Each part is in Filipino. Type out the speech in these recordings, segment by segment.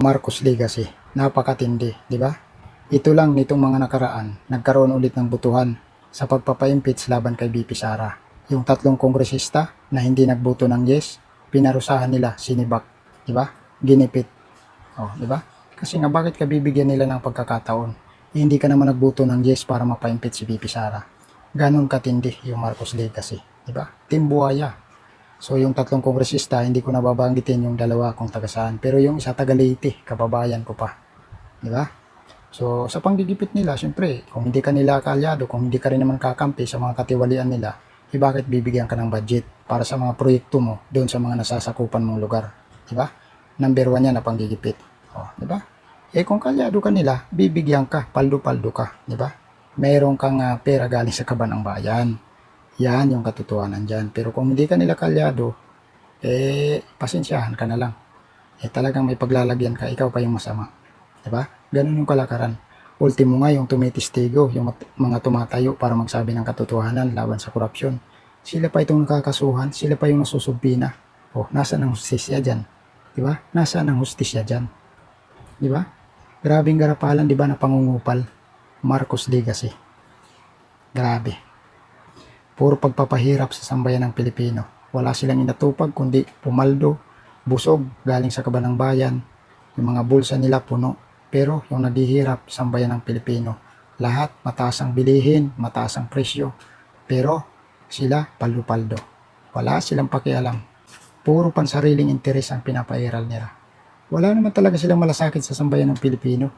Marcos Legacy, napakatindi, di ba? Ito lang nitong mga nakaraan, nagkaroon ulit ng butuhan sa pagpapa-impeach laban kay BP Sara. Yung tatlong kongresista na hindi nagboto ng yes, pinarusahan nila, sinibak, di ba? Ginipit. Oh, di ba? Kasi nga bakit ka bibigyan nila ng pagkakataon? Hindi ka naman nagboto ng yes para mapa-impeach si BP Sara. Ganon katindi yung Marcos Legacy, di ba? Timbuaya. So yung tatlong kongresista, hindi ko nababanggitin yung dalawa kung taga saan. Pero yung isa taga Leyte, kababayan ko pa. Di ba? So sa panggigipit nila, syempre, kung hindi ka nila kaalyado, kung hindi ka rin naman kakampi sa mga katiwalian nila, bakit bibigyan ka ng budget para sa mga proyekto mo doon sa mga nasasakupan mong lugar? Di ba? Number 1 yan na panggigipit. Oh, di ba? Kung kaalyado ka nila, bibigyan ka, paldo-paldo ka. Di ba? Meron kang pera galing sa kaban ng bayan. Yan yung katotohanan dyan. Pero kung hindi ka nila kalyado, pasensyahan ka na lang. Talagang may paglalagyan ka, ikaw pa yung masama. Diba? Ganun yung kalakaran. Ultimo nga yung tumitistigo, yung mga tumatayo para magsabi ng katotohanan laban sa korupsyon. Sila pa itong nakakasuhan, sila pa yung nasusubbina. Nasaan ang hustisya dyan? Diba? Nasaan ang hustisya dyan? Diba? Grabing garapalan, diba, na pangungupal. Marcos Legacy. Grabe. Puro pagpapahirap sa sambayan ng Pilipino. Wala silang inatupag kundi pumaldo, busog, galing sa kaban ng bayan. Yung mga bulsa nila puno. Pero yung naghihirap sa sambayan ng Pilipino, lahat mataas ang bilihin, mataas ang presyo. Pero sila paldo-paldo. Wala silang pakialam. Puro pansariling interes ang pinapairal nila. Wala naman talaga silang malasakit sa sambayan ng Pilipino.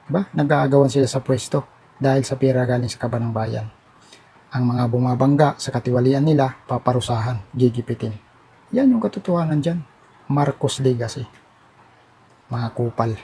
Diba? Nag-aagawan sila sa pwesto dahil sa pera galing sa kaban ng bayan. Ang mga bumabangga sa katiwalian nila, paparusahan, gigipitin. Yan yung katotohanan dyan. Marcos Legacy. Mga kupal.